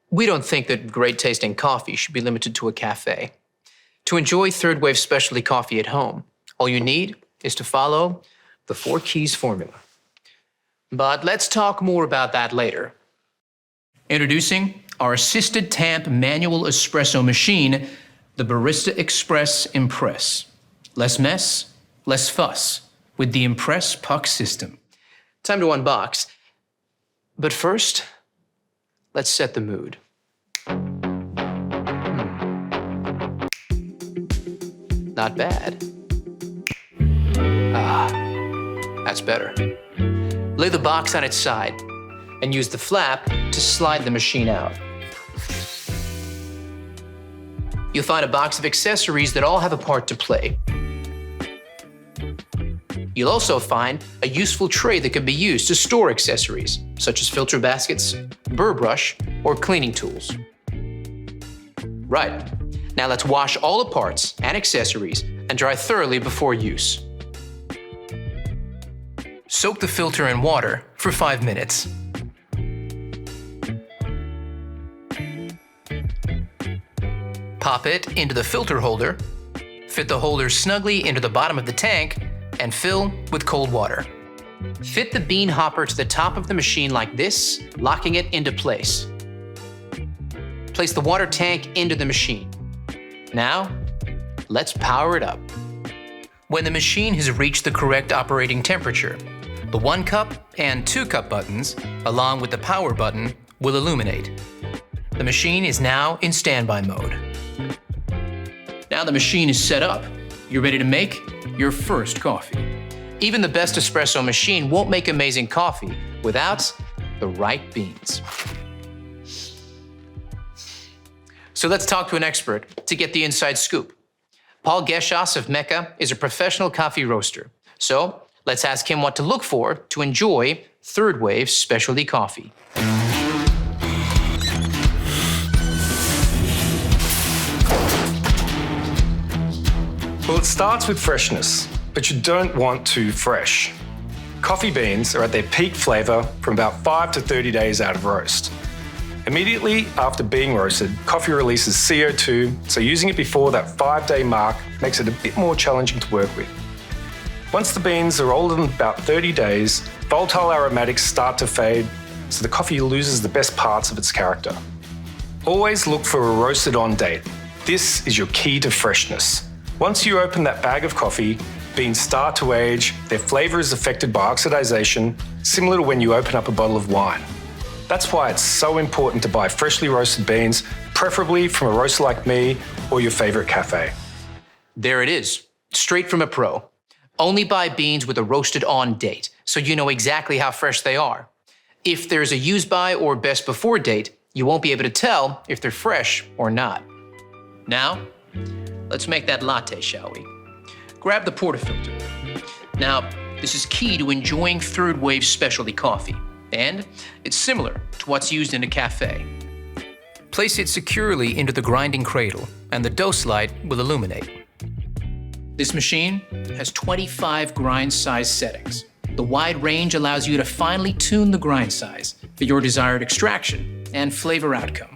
We don't think that great tasting coffee should be limited to a cafe. To enjoy third wave specialty coffee at home, all you need is to follow the 4 keys formula. But let's talk more about that later. Introducing our assisted tamp manual espresso machine, the Barista Express Impress. Less mess, less fuss with the Impress puck system. Time to unbox. But first, let's set the mood. Not bad. That's better. Lay the box on its side and use the flap to slide the machine out. You'll find a box of accessories that all have a part to play. You'll also find a useful tray that can be used to store accessories, such as filter baskets, burr brush, or cleaning tools. Right, now let's wash all the parts and accessories and dry thoroughly before use. Soak the filter in water for 5 minutes. Pop it into the filter holder, fit the holder snugly into the bottom of the tank, and fill with cold water. Fit the bean hopper to the top of the machine like this, locking it into place. Place the water tank into the machine. Now, let's power it up. When the machine has reached the correct operating temperature, the 1 cup and 2 cup buttons, along with the power button, will illuminate. The machine is now in standby mode. Now the machine is set up, you're ready to make your first coffee. Even the best espresso machine won't make amazing coffee without the right beans. So let's talk to an expert to get the inside scoop. Paul Geschas of Mecca is a professional coffee roaster. So let's ask him what to look for to enjoy third wave specialty coffee. Well, it starts with freshness, but you don't want too fresh. Coffee beans are at their peak flavour from about 5 to 30 days out of roast. Immediately after being roasted, coffee releases CO2, so using it before that 5-day mark makes it a bit more challenging to work with. Once the beans are older than about 30 days, volatile aromatics start to fade, so the coffee loses the best parts of its character. Always look for a roasted on date. This is your key to freshness. Once you open that bag of coffee, beans start to age, their flavour is affected by oxidization, similar to when you open up a bottle of wine. That's why it's so important to buy freshly roasted beans, preferably from a roaster like me or your favourite cafe. There it is, straight from a pro. Only buy beans with a roasted on date, so you know exactly how fresh they are. If there's a use by or best before date, you won't be able to tell if they're fresh or not. Now, let's make that latte, shall we? Grab the portafilter. Now, this is key to enjoying third wave specialty coffee, and it's similar to what's used in a cafe. Place it securely into the grinding cradle, and the dose light will illuminate. This machine has 25 grind size settings. The wide range allows you to finely tune the grind size for your desired extraction and flavor outcome.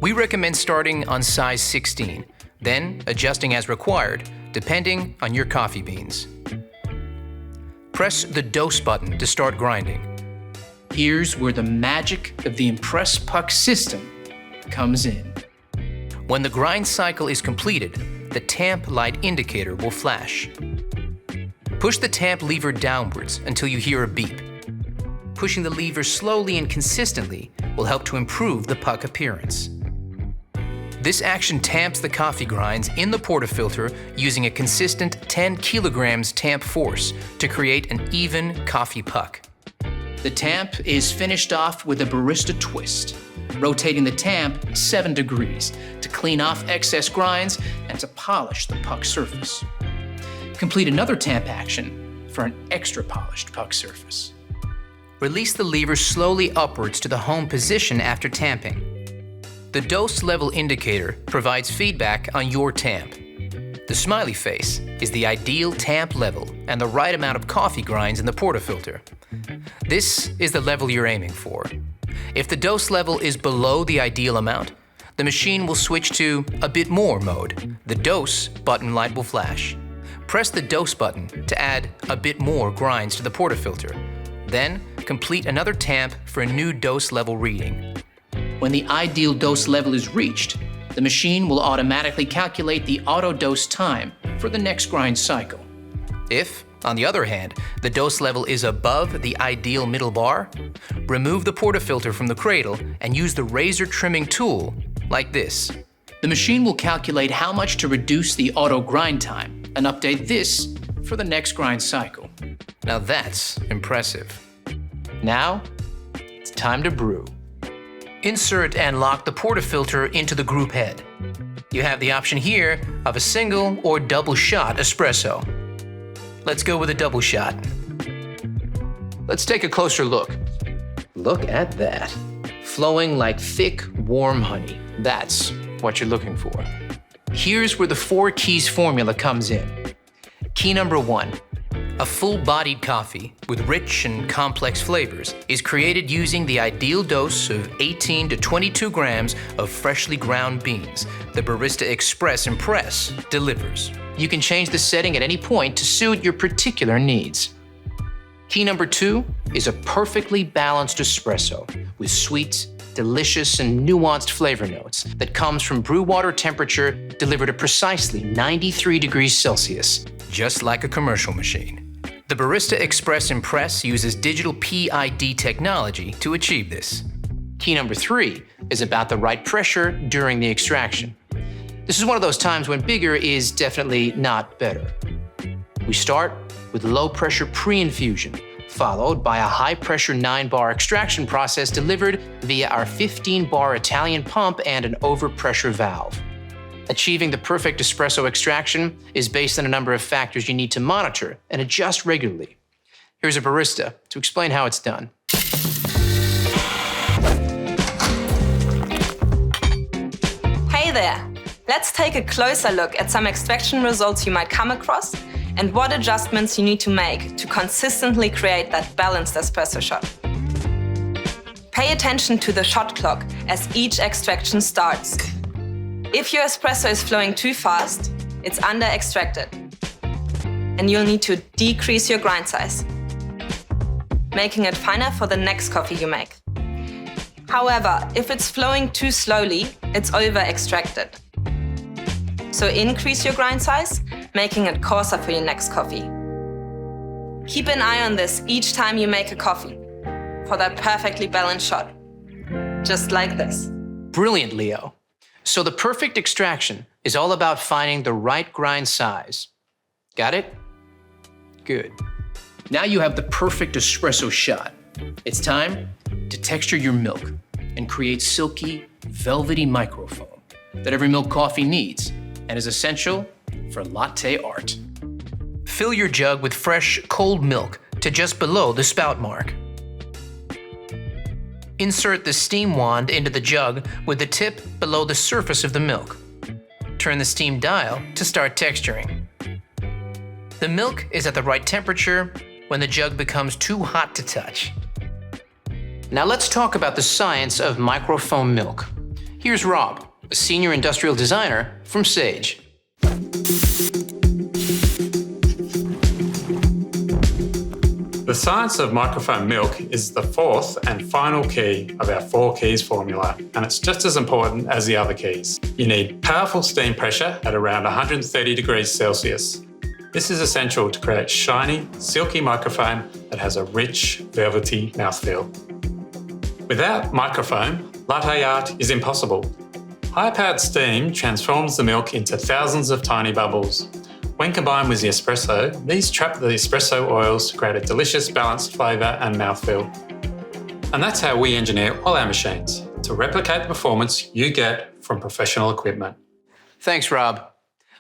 We recommend starting on size 16, then adjusting as required, depending on your coffee beans. Press the dose button to start grinding. Here's where the magic of the Impress puck system comes in. When the grind cycle is completed, the tamp light indicator will flash. Push the tamp lever downwards until you hear a beep. Pushing the lever slowly and consistently will help to improve the puck appearance. This action tamps the coffee grinds in the portafilter using a consistent 10 kilograms tamp force to create an even coffee puck. The tamp is finished off with a barista twist, rotating the tamp 7 degrees to clean off excess grinds and to polish the puck surface. Complete another tamp action for an extra polished puck surface. Release the lever slowly upwards to the home position after tamping. The dose level indicator provides feedback on your tamp. The smiley face is the ideal tamp level and the right amount of coffee grinds in the portafilter. This is the level you're aiming for. If the dose level is below the ideal amount, the machine will switch to a bit more mode. The dose button light will flash. Press the dose button to add a bit more grinds to the portafilter. Then, complete another tamp for a new dose level reading. When the ideal dose level is reached, the machine will automatically calculate the auto dose time for the next grind cycle. If, on the other hand, the dose level is above the ideal middle bar, remove the portafilter from the cradle and use the razor trimming tool like this. The machine will calculate how much to reduce the auto grind time and update this for the next grind cycle. Now that's impressive. Now, it's time to brew. Insert and lock the portafilter into the group head. You have the option here of a single or double shot espresso. Let's go with a double shot. Let's take a closer look. Look at that. Flowing like thick, warm honey. That's what you're looking for. Here's where the 4 keys formula comes in. Key number 1. A full-bodied coffee with rich and complex flavors is created using the ideal dose of 18 to 22 grams of freshly ground beans. The Barista Express Impress delivers. You can change the setting at any point to suit your particular needs. Key number 2 is a perfectly balanced espresso with sweet, delicious, and nuanced flavor notes that comes from brew water temperature delivered at precisely 93 degrees Celsius, just like a commercial machine. The Barista Express Impress uses digital PID technology to achieve this. Key number 3 is about the right pressure during the extraction. This is one of those times when bigger is definitely not better. We start with low-pressure pre-infusion, followed by a high-pressure 9-bar extraction process delivered via our 15-bar Italian pump and an overpressure valve. Achieving the perfect espresso extraction is based on a number of factors you need to monitor and adjust regularly. Here's a barista to explain how it's done. Hey there! Let's take a closer look at some extraction results you might come across and what adjustments you need to make to consistently create that balanced espresso shot. Pay attention to the shot clock as each extraction starts. If your espresso is flowing too fast, it's under-extracted, and you'll need to decrease your grind size, making it finer for the next coffee you make. However, if it's flowing too slowly, it's over-extracted. So increase your grind size, making it coarser for your next coffee. Keep an eye on this each time you make a coffee for that perfectly balanced shot, just like this. Brilliant, Leo. So the perfect extraction is all about finding the right grind size. Got it? Good. Now you have the perfect espresso shot. It's time to texture your milk and create silky, velvety microfoam that every milk coffee needs and is essential for latte art. Fill your jug with fresh, cold milk to just below the spout mark. Insert the steam wand into the jug with the tip below the surface of the milk. Turn the steam dial to start texturing. The milk is at the right temperature when the jug becomes too hot to touch. Now let's talk about the science of microfoam milk. Here's Rob, a senior industrial designer from Sage. The science of microfoam milk is the 4th and final key of our 4 keys formula, and it's just as important as the other keys. You need powerful steam pressure at around 130 degrees Celsius. This is essential to create shiny, silky microfoam that has a rich, velvety mouthfeel. Without microfoam, latte art is impossible. High-powered steam transforms the milk into thousands of tiny bubbles. When combined with the espresso, these trap the espresso oils to create a delicious balanced flavour and mouthfeel. And that's how we engineer all our machines, to replicate the performance you get from professional equipment. Thanks, Rob.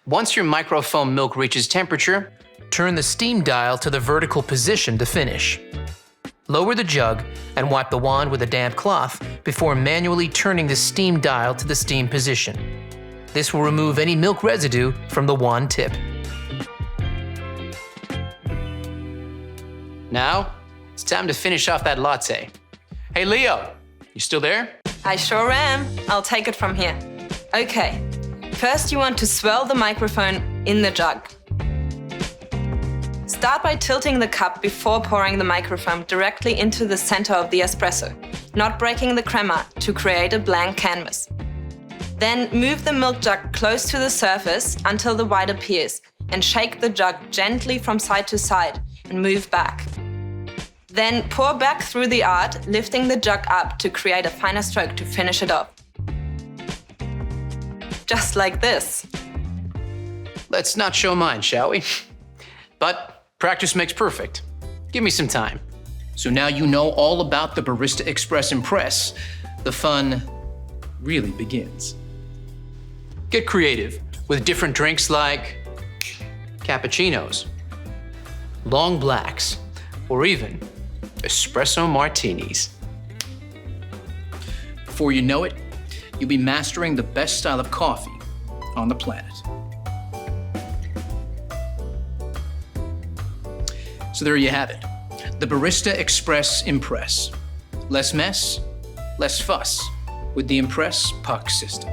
Once your microfoam milk reaches temperature, turn the steam dial to the vertical position to finish. Lower the jug and wipe the wand with a damp cloth before manually turning the steam dial to the steam position. This will remove any milk residue from the wand tip. Now, it's time to finish off that latte. Hey Leo, You still there? I sure am. I'll take it from here. Okay, first you want to swirl the microphone in the jug. Start by tilting the cup before pouring the microfoam directly into the center of the espresso, not breaking the crema to create a blank canvas. Then move the milk jug close to the surface until the white appears and shake the jug gently from side to side and move back. Then pour back through the art, lifting the jug up to create a finer stroke to finish it off. Just like this. Let's not show mine, shall we? But practice makes perfect. Give me some time. So now you know all about the Barista Express Impress. The fun really begins. Get creative with different drinks like cappuccinos, long blacks, or even espresso martinis. Before you know it, you'll be mastering the best style of coffee on the planet. So there you have it, the Barista Express Impress. Less mess, less fuss with the Impress puck system.